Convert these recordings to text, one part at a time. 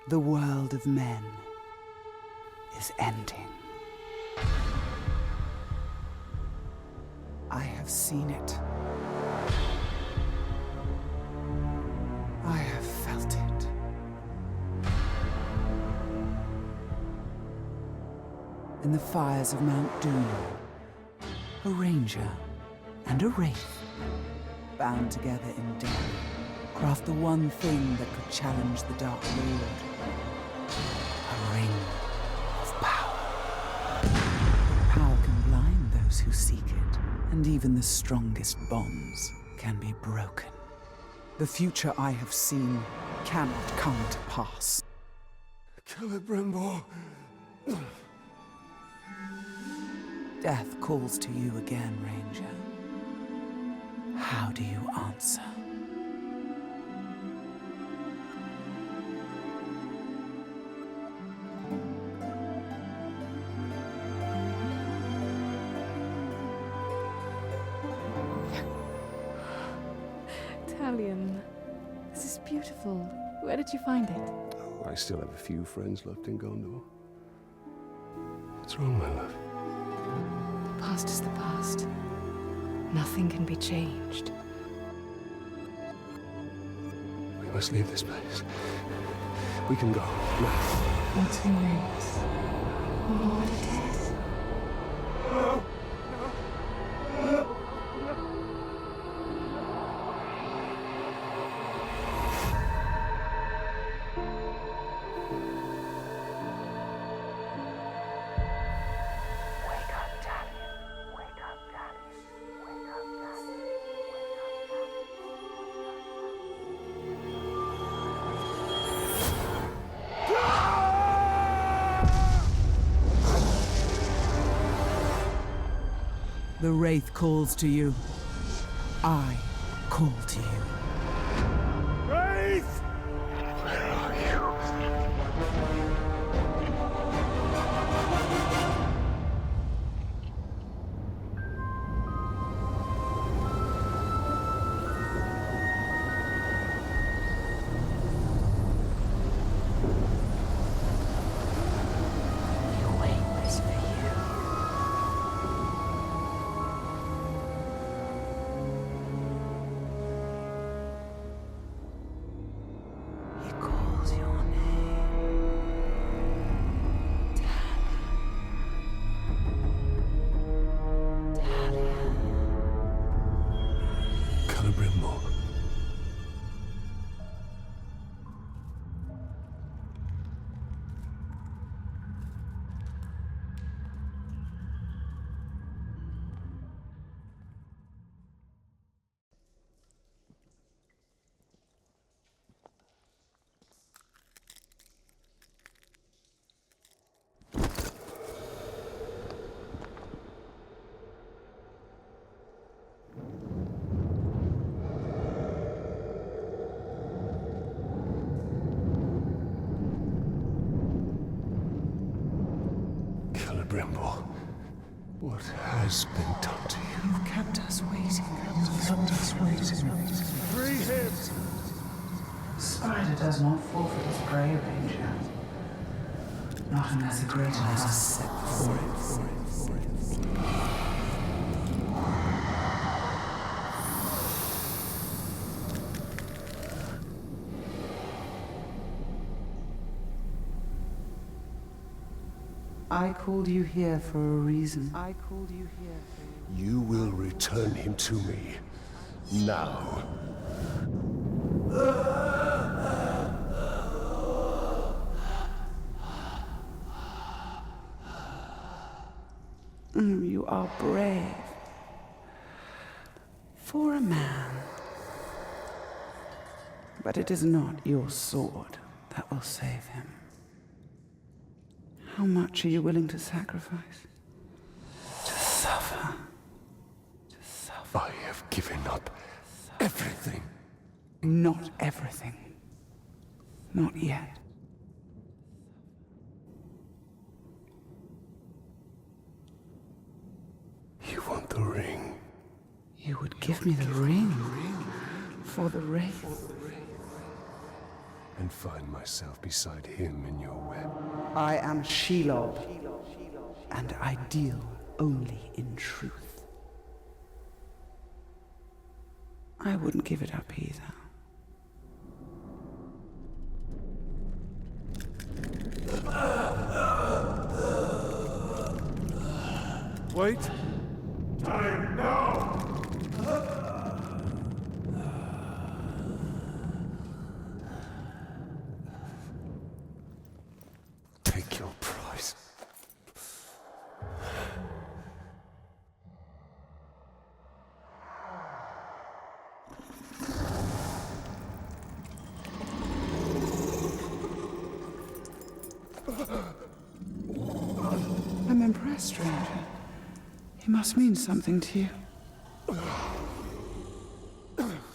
The world of men is ending. I have seen it. I have felt it. In the fires of Mount Doom, a ranger and a wraith, bound together in death, craft the one thing that could challenge the Dark Lord. A ring of power. Power can blind those who seek it, and even the strongest bonds can be broken. The future I have seen cannot come to pass. Celebrimbo. Death calls to you again, Ranger. How do you answer? Italian. This is beautiful. Where did you find it? Oh, I still have a few friends left in Gondor. What's wrong, my love? The past is the past. Nothing can be changed. We must leave this place. We can go now. What's your names? What it is? The Wraith calls to you. I call to you. Wraith! Where are you? He waits for you. He calls your name. Talia. Celebrimbo. Celebrimbo. What has been done to you? You've kept us waiting. Free him! Spider does not forfeit his prey, Ranger. Not unless a greater has to set before it. I called you here for a reason. You will return him to me. Now. You are brave. For a man. But it is not your sword that will save him. How much are you willing to sacrifice? To suffer. To suffer. I have given up everything. Not everything. Not yet. You want the ring? You would give me the ring for the Wraith. and find myself beside him in your web. I am Shelob, and I deal only in truth. I wouldn't give it up either. Wait! Time now! Take your prize. I'm impressed, stranger. He must mean something to you.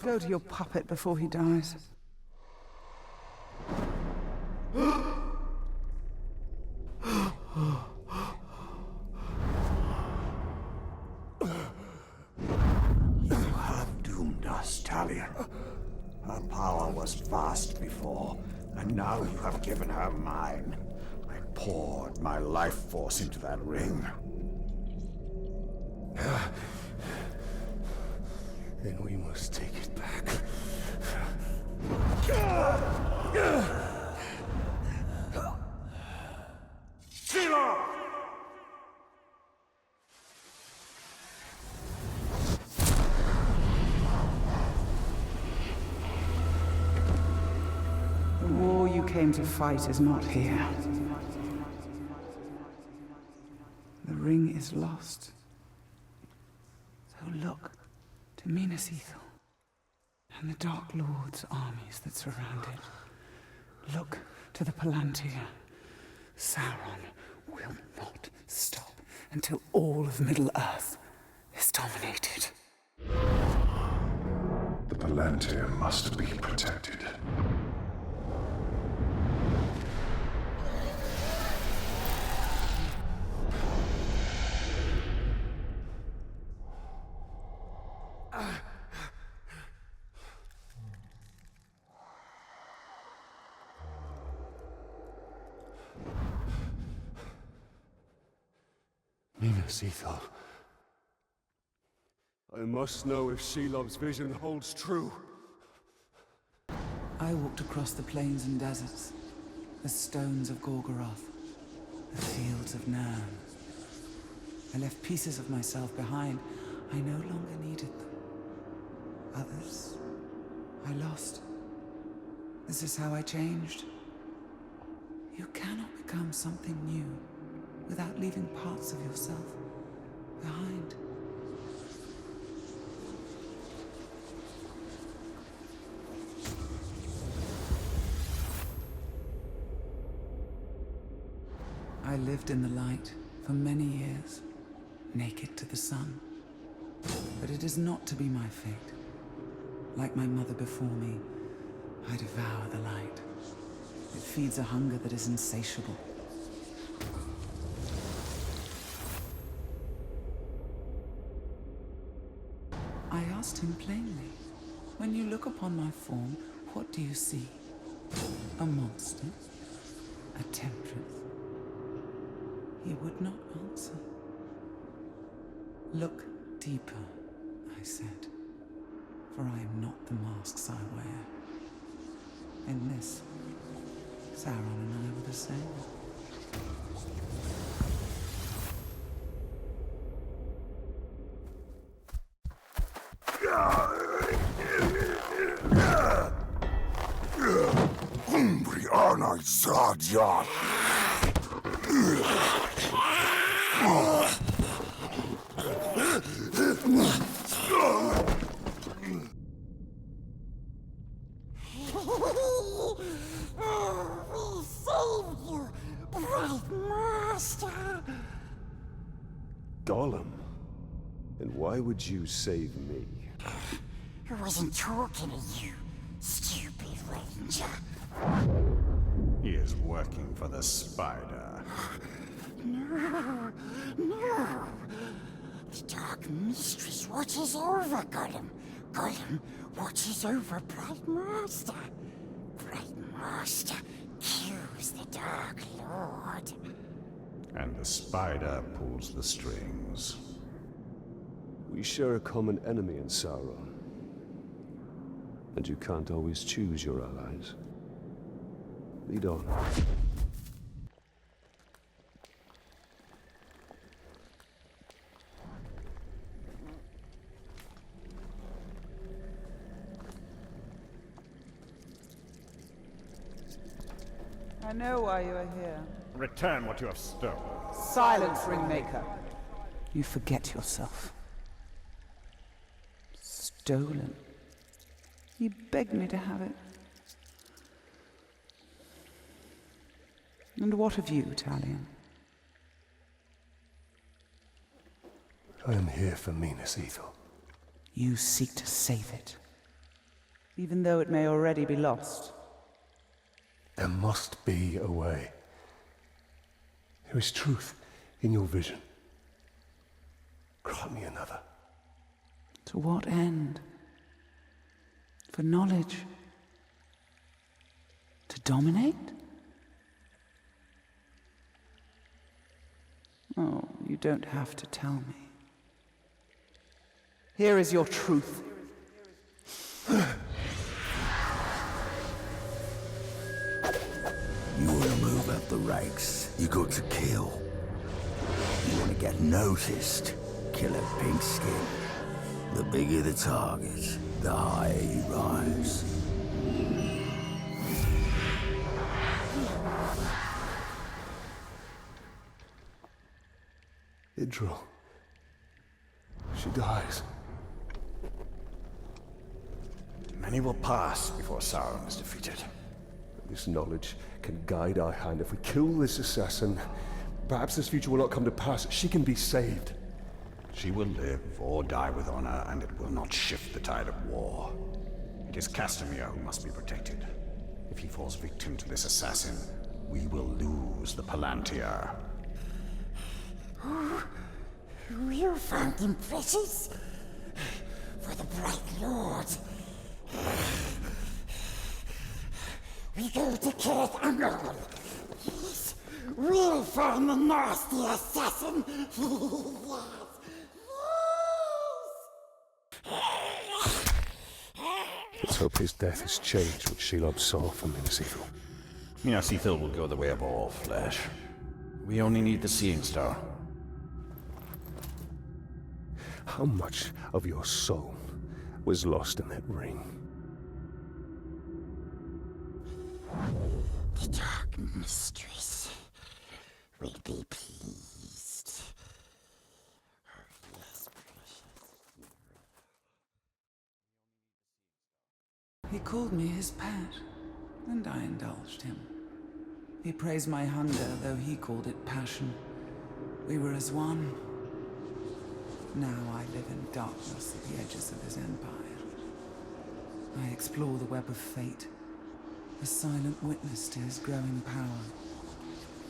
Go to your puppet before he dies. You have doomed us, Talion. Her power was vast before, and now you have given her mine. I poured my life force into that ring. Then we must take it back. Shelob! The war you came to fight is not here. The ring is lost. So look to Minas Ithil and the Dark Lord's armies that surround it. Look to the Palantir. Sauron will not stop until all of Middle-earth is dominated. The Palantir must be protected. Minas Ithil. I must know if Shelob's vision holds true. I walked across the plains and deserts, the stones of Gorgoroth, the fields of Narn. I left pieces of myself behind. I no longer needed them. Others, I lost. This is how I changed. You cannot become something new without leaving parts of yourself behind. I lived in the light for many years, naked to the sun. But it is not to be my fate. Like my mother before me, I devour the light. It feeds a hunger that is insatiable. I asked him plainly, when you look upon my form, what do you see? A monster? A temptress? He would not answer. Look deeper, I said, for I am not the masks I wear. In this, Sauron and I were the same. Umbriana Zardyar. We saved you, Bright Master. Gollum? And why would you save me? I wasn't talking to you, stupid ranger. He is working for the spider. No, no. The Dark Mistress watches over Gollum. Gollum watches over Bright Master. Bright must accuse the Dark Lord. And the spider pulls the strings. We share a common enemy in Sauron. And you can't always choose your allies. Lead on. I know why you are here. Return what you have stolen. Silence, Ringmaker. You forget yourself. Stolen. He begged me to have it. And what of you, Talion? I am here for Minas Ithil. You seek to save it, even though it may already be lost. There must be a way. There is truth in your vision. Grant me another. To what end? For knowledge? To dominate? Oh, you don't have to tell me. Here is your truth. You want to move up the ranks, you got to kill. You want to get noticed, kill a pink skin. The bigger the target, the higher you rise. Idril. She dies. Many will pass before Sauron is defeated. This knowledge can guide our hand. If we kill this assassin, perhaps this future will not come to pass. She can be saved. She will live or die with honor, and it will not shift the tide of war. It is Castamere who must be protected. If he falls victim to this assassin, we will lose the Palantir. You found him precious? For the Bright Lord. We go to Kirith Angol. Yes, we'll find the nasty assassin. Let's hope his death has changed what Shelob saw from Minas Ithil. Minas Ithil will go the way of all flesh. We only need the Seeing Star. How much of your soul was lost in that ring? The Dark Mistress will be pleased. Yes, precious. He called me his pet, and I indulged him. He praised my hunger, though he called it passion. We were as one. Now I live in darkness at the edges of his empire. I explore the web of fate, a silent witness to his growing power,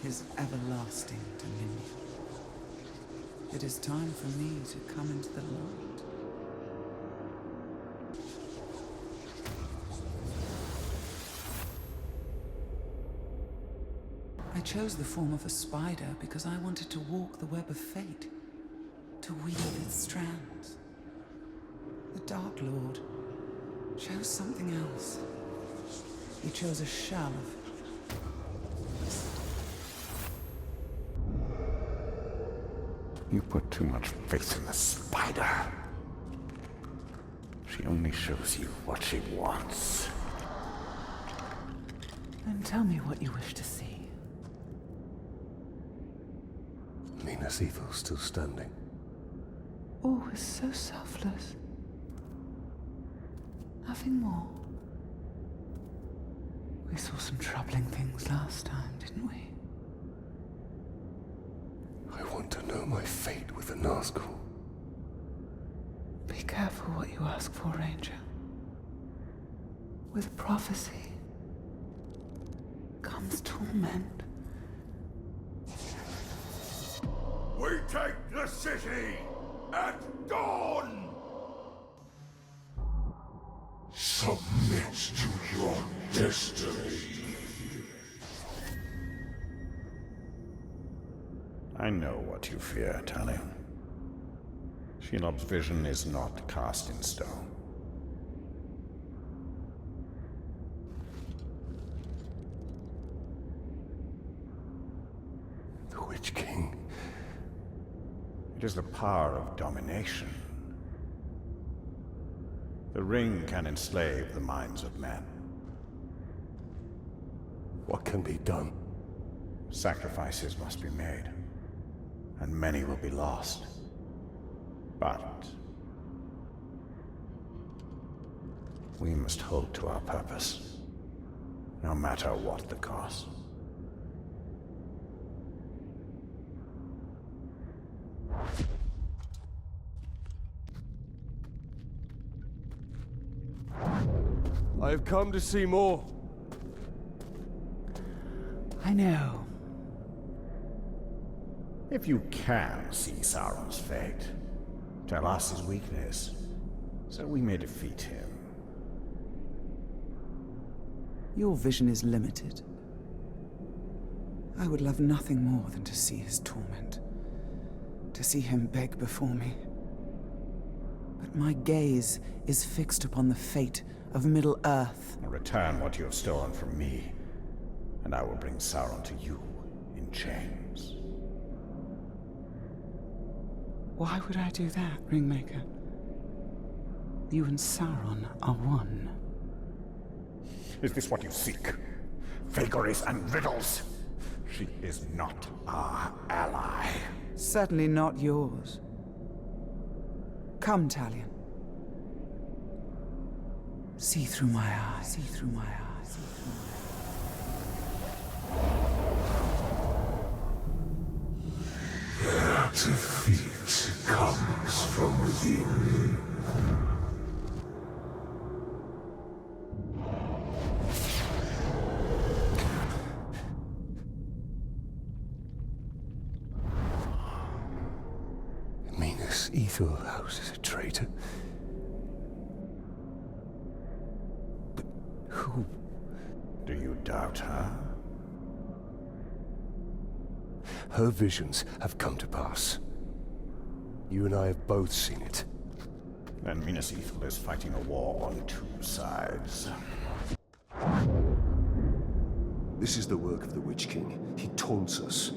his everlasting dominion. It is time for me to come into the light. I chose the form of a spider because I wanted to walk the web of fate, to weave its strands. The Dark Lord chose something else. He chose a shell of... You put too much faith in the spider. She only shows you what she wants. Then tell me what you wish to see. Minas Ithil still standing. All was so selfless. Nothing more. We saw some troubling things last time, didn't we? I want to know my fate with the Nazgul. Be careful what you ask for, Ranger. With prophecy comes torment. We take the city at dawn! Submit to your destiny. I know what you fear, Talion. Shelob's vision is not cast in stone. The Witch King. It is the power of domination. The ring can enslave the minds of men. What can be done? Sacrifices must be made, and many will be lost. But we must hold to our purpose, no matter what the cost. I have come to see more. I know. If you can see Sauron's fate, tell us his weakness, so we may defeat him. Your vision is limited. I would love nothing more than to see his torment, to see him beg before me. But my gaze is fixed upon the fate of Middle-earth. Return what you have stolen from me, and I will bring Sauron to you in chains. Why would I do that, Ringmaker? You and Sauron are one. Is this what you seek? Vagaries and riddles? She is not our ally. Certainly not yours. Come, Talion. See through my eyes. See through my eyes. See through my eyes. Their defeat comes from within. Minas Ithil houses a traitor. But who? Do you doubt her? Her visions have come to pass. You and I have both seen it. Then Minas Ithil is fighting a war on two sides. This is the work of the Witch King. He taunts us.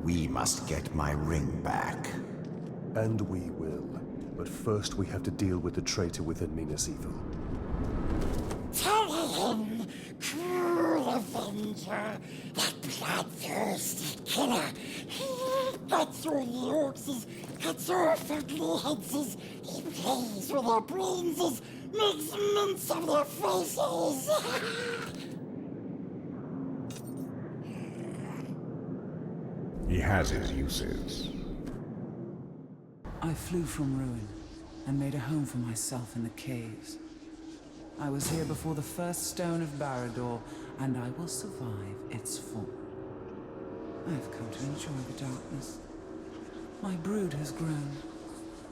We must get my ring back. And we will. But first we have to deal with the traitor within Minas Ithil. Talion, cruel avenger, that bloodthirsty killer. He cuts your yokes, cuts off ugly heads, he plays with their brains, makes mince of their faces. He has his uses. I flew from ruin and made a home for myself in the caves. I was here before the first stone of Barad-dûr, and I will survive its fall. I have come to enjoy the darkness. My brood has grown.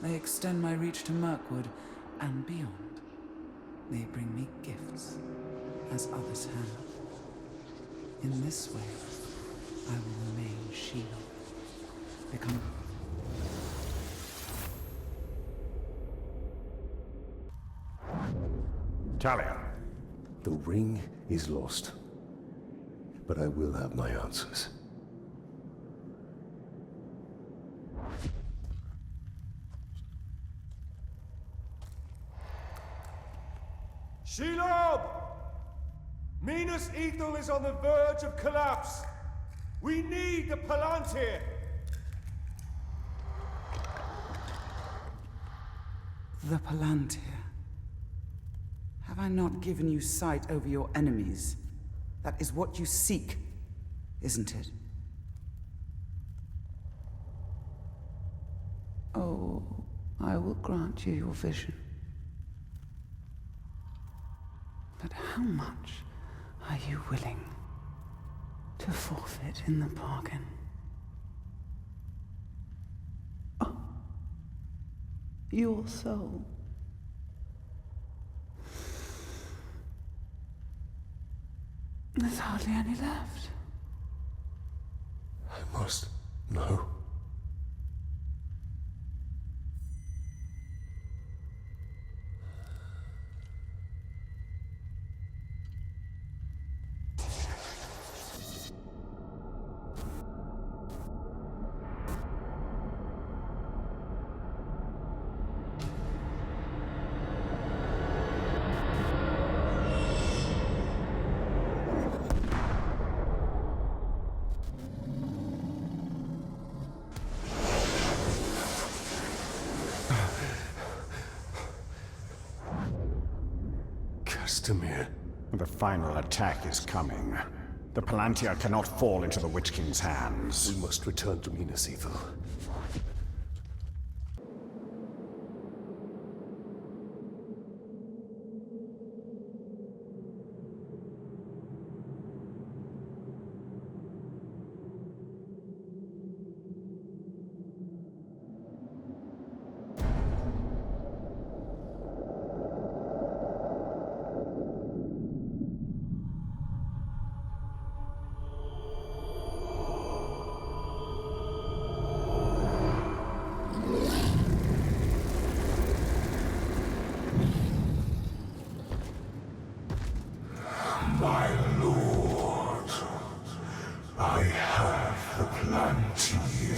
They extend my reach to Mirkwood and beyond. They bring me gifts, as others have. In this way, I will remain Shelob. Become... Talion. The ring is lost. But I will have my answers. Shelob! Minas Ithil is on the verge of collapse. We need the Palantir. The Palantir. Have I not given you sight over your enemies? That is what you seek, isn't it? Oh, I will grant you your vision. But how much are you willing to forfeit in the bargain? Oh, your soul. There's hardly any left. I must. No. Castamere. The final attack is coming. The Palantir cannot fall into the Witch King's hands. We must return to Minas Ithil. My lord, I have the Palantir,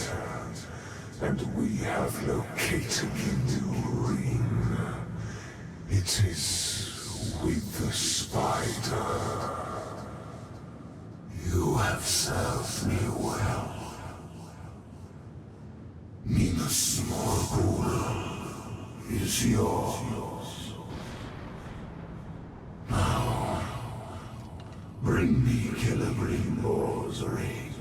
and we have located the new ring. It is with the spider. You have served me well. Minas Morgul is yours. Now, bring me Celebrimbor's ring.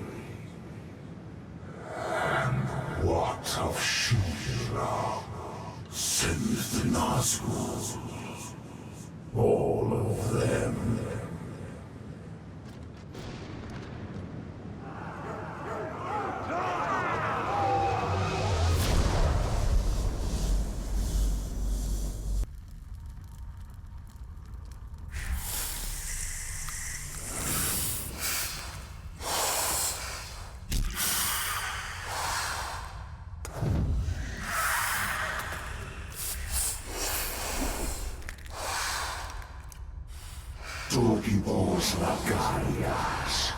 And what of Shelob? Send the Nazgûl. All of them. Tugibos Lagarias.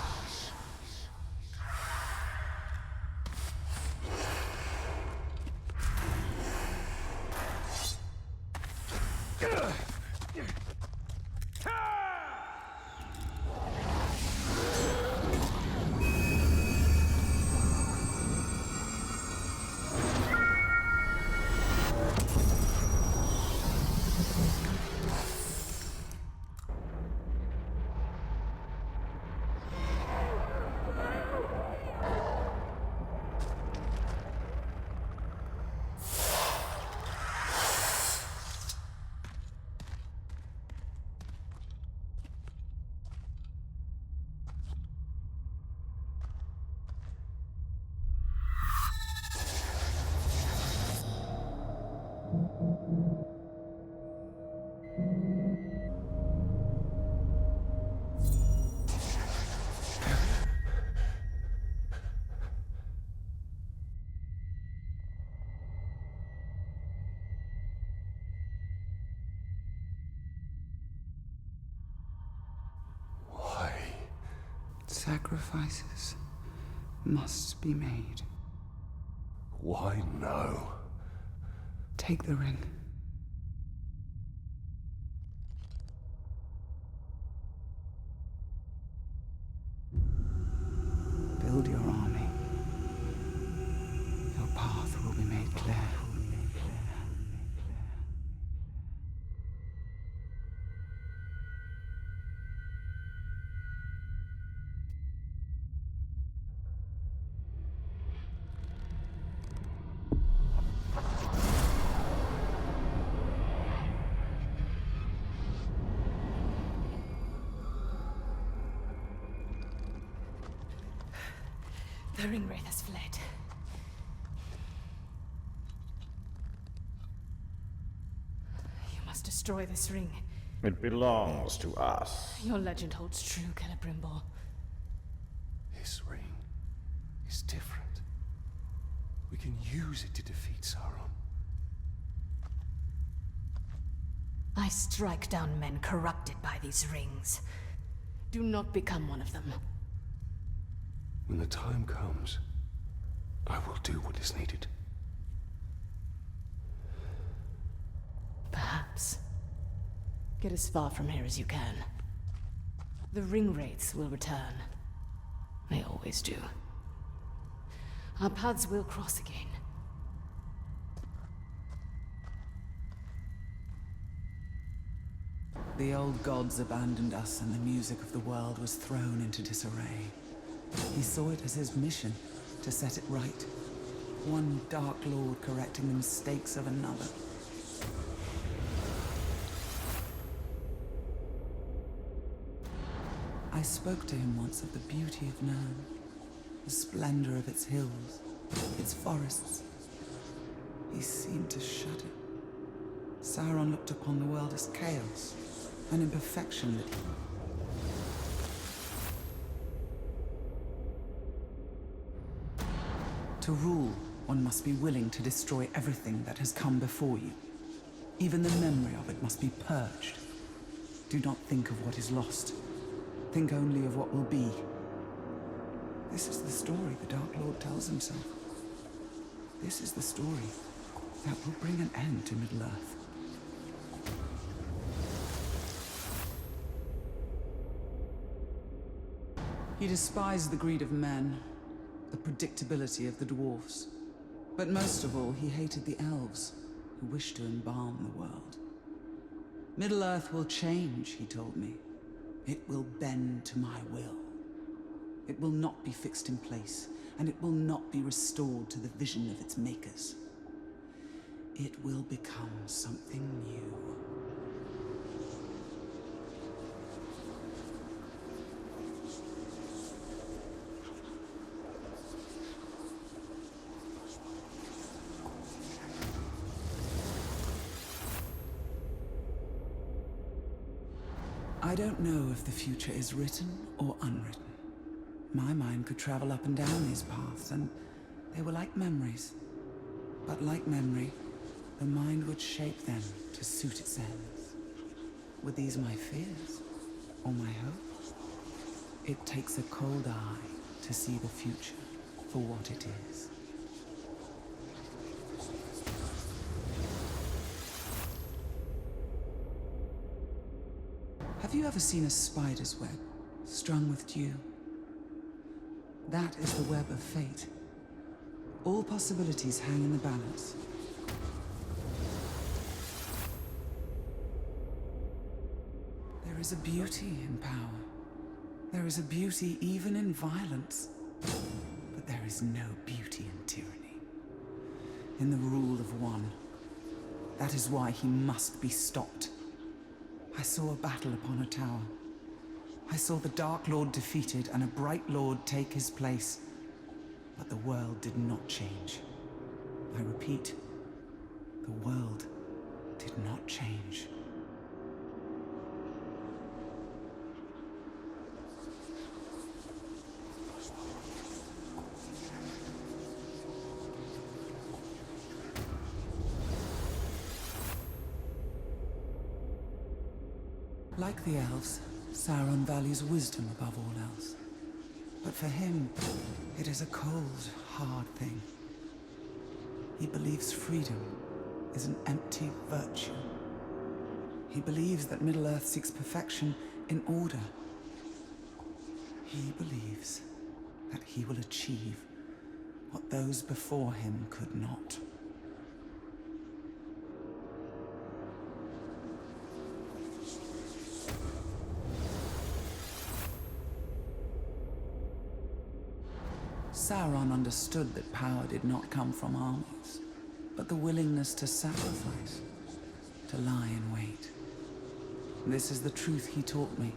Sacrifices must be made. Why now? Take the ring. Build your army. Your path will be made clear. The Ringwraith has fled. You must destroy this ring. It belongs to us. Your legend holds true, Celebrimbor. His ring is different. use it to defeat Sauron. I strike down men corrupted by these rings. Do not become one of them. When the time comes, I will do what is needed. Perhaps. Get as far from here as you can. The ring wraiths will return. They always do. Our paths will cross again. The old gods abandoned us and the music of the world was thrown into disarray. He saw it as his mission to set it right. One Dark Lord correcting the mistakes of another. I spoke to him once of the beauty of Nirn, the splendor of its hills, its forests. He seemed to shudder. Sauron looked upon the world as chaos, an imperfection that To rule, one must be willing to destroy everything that has come before you. Even the memory of it must be purged. Do not think of what is lost. Think only of what will be. This is the story the Dark Lord tells himself. This is the story that will bring an end to Middle-earth. He despised the greed of men, the predictability of the dwarves. But most of all, he hated the elves, who wished to embalm the world. Middle-earth will change, he told me. It will bend to my will. It will not be fixed in place, and it will not be restored to the vision of its makers. It will become something new. I don't know if the future is written or unwritten. My mind could travel up and down these paths, and they were like memories. But like memory, the mind would shape them to suit its ends. Were these my fears or my hope? It takes a cold eye to see the future for what it is. Have you ever seen a spider's web strung with dew? That is the web of fate. All possibilities hang in the balance. There is a beauty in power. There is a beauty even in violence. But there is no beauty in tyranny. In the rule of one. That is why he must be stopped. I saw a battle upon a tower. I saw the Dark Lord defeated and a bright Lord take his place. But the world did not change. I repeat, the world did not change. Like the elves, Sauron values wisdom above all else. But for him, it is a cold, hard thing. He believes freedom is an empty virtue. He believes that Middle-earth seeks perfection in order. He believes that he will achieve what those before him could not. Sauron understood that power did not come from armies, but the willingness to sacrifice, to lie in wait. This is the truth he taught me,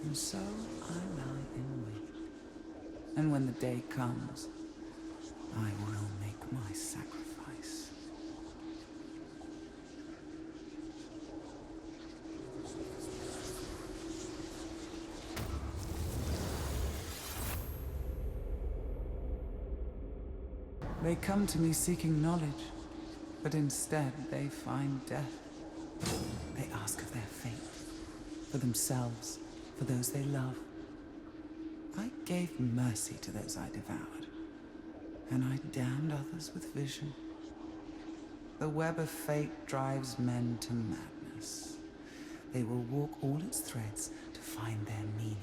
and so I lie in wait. And when the day comes, I will make my sacrifice. They come to me seeking knowledge, but instead they find death. They ask of their fate, for themselves, for those they love. I gave mercy to those I devoured, and I damned others with vision. The web of fate drives men to madness. They will walk all its threads to find their meaning,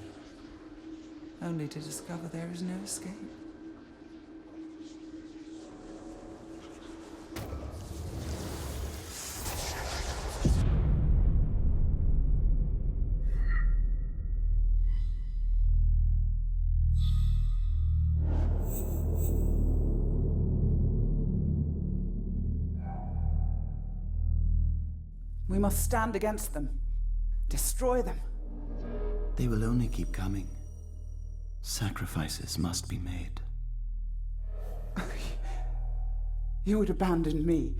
only to discover there is no escape. We must stand against them. Destroy them. They will only keep coming. Sacrifices must be made. You would abandon me.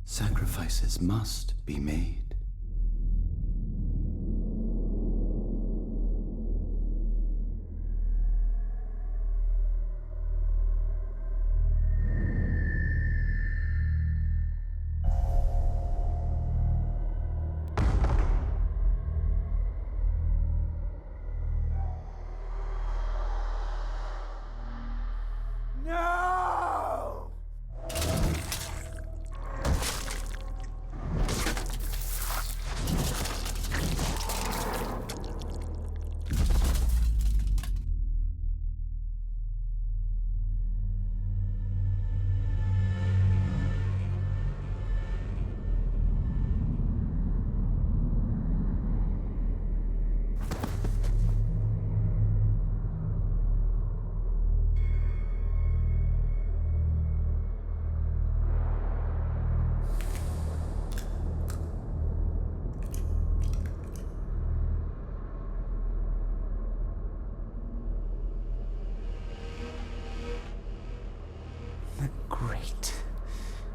Sacrifices must be made. No! The great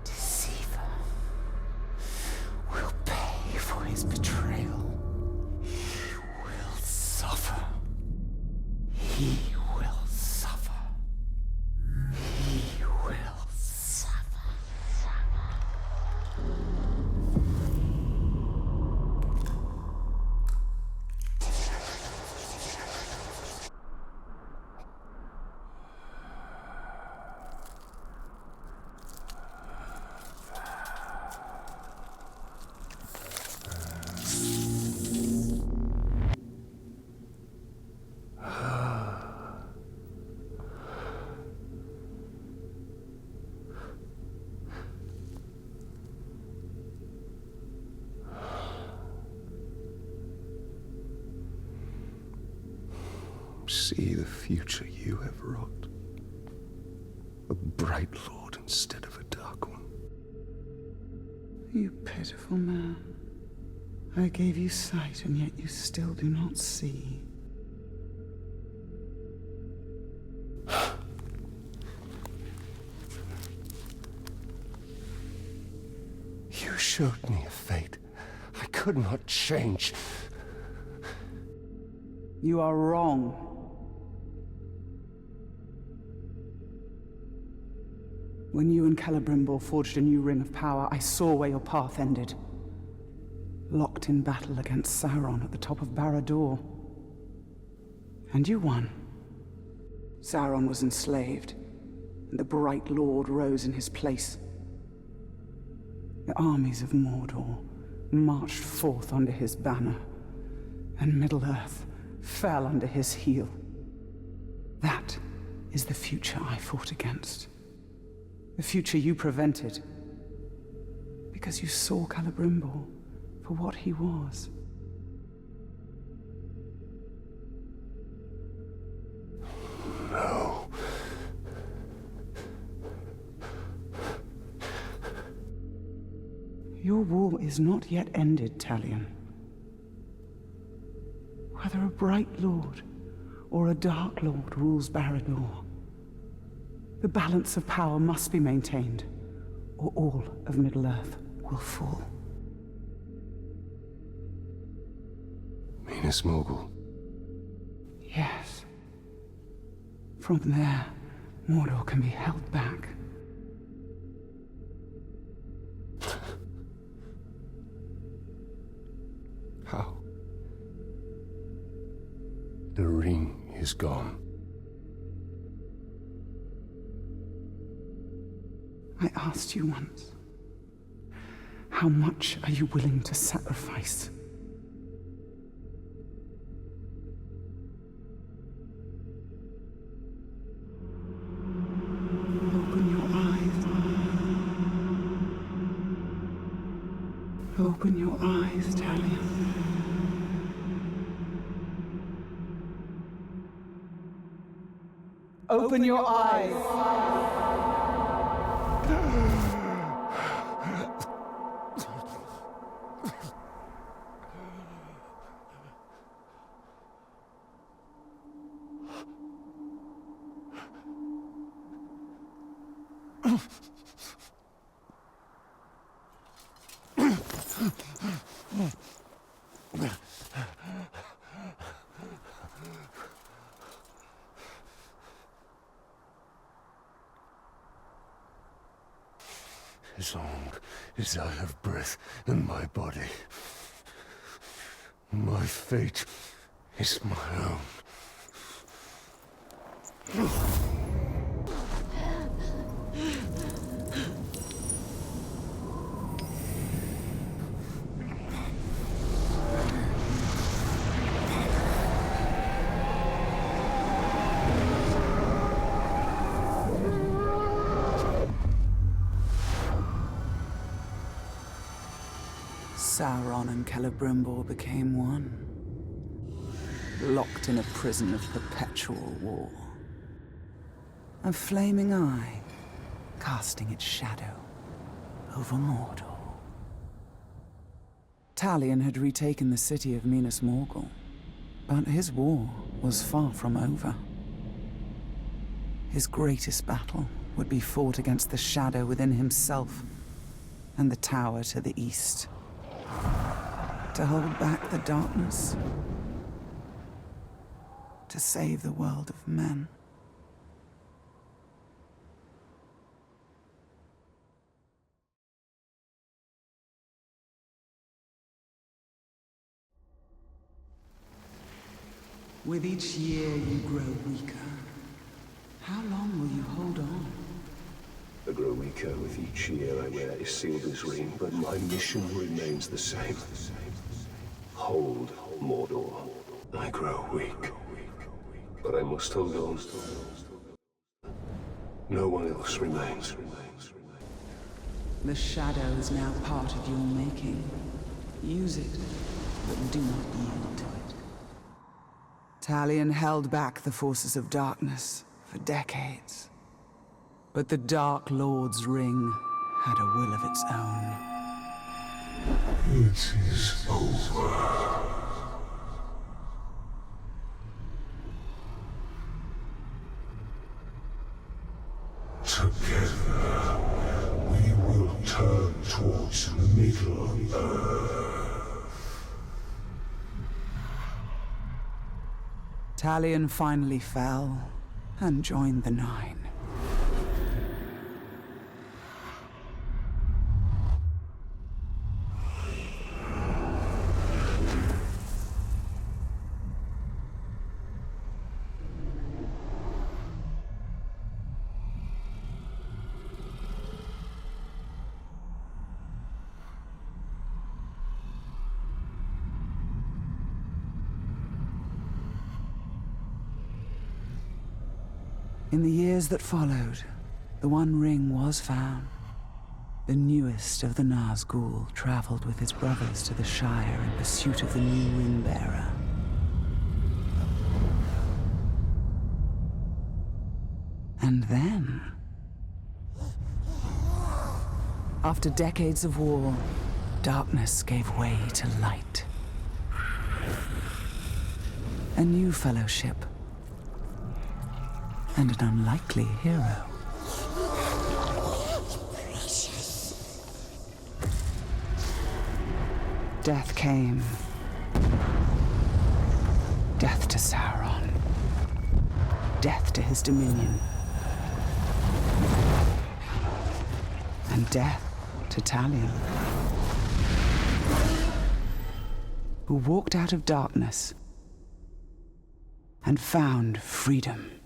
deceiver will pay for his betrayal. He will suffer. He will suffer. He will suffer. See the future you have wrought. A bright lord instead of a dark one. You pitiful man. I gave you sight, and yet you still do not see. You showed me a fate I could not change. You are wrong. When you and Celebrimbor forged a new ring of power, I saw where your path ended. Locked in battle against Sauron at the top of Barad-dûr. And you won. Sauron was enslaved, and the Bright Lord rose in his place. The armies of Mordor marched forth under his banner, and Middle-earth fell under his heel. That is the future I fought against. The future you prevented. Because you saw Celebrimbor for what he was. No. Your war is not yet ended, Talion. Whether a Bright Lord or a Dark Lord rules Barad-dûr, the balance of power must be maintained, or all of Middle-earth will fall. Minas Mogul. Yes. From there, Mordor can be held back. How? The ring is gone. I asked you once, how much are you willing to sacrifice? Open your eyes. Open your eyes, Talia. Open your eyes. As long as I have breath in my body, my fate is my own. Sauron and Celebrimbor became one, locked in a prison of perpetual war. A flaming eye, casting its shadow over Mordor. Talion had retaken the city of Minas Morgul, but his war was far from over. His greatest battle would be fought against the shadow within himself and the tower to the east. To hold back the darkness. To save the world of men. With each year you grow weaker. How long will you hold on? I grow weaker with each year I wear Isildur's ring, but my mission remains the same. Hold Mordor. I grow weak, but I must hold on. No one else remains. The shadow is now part of your making. Use it, but do not yield to it. Talion held back the forces of darkness for decades. But the Dark Lord's ring had a will of its own. It is over. Together, we will turn towards Middle-earth. Talion finally fell and joined the Nine. In the years that followed, the One Ring was found. The newest of the Nazgul traveled with his brothers to the Shire in pursuit of the new ring-bearer. And then, after decades of war, darkness gave way to light. A new fellowship. And an unlikely hero. Death came. Sauron. Death to his dominion. And death to Talion, who walked out of darkness and found freedom.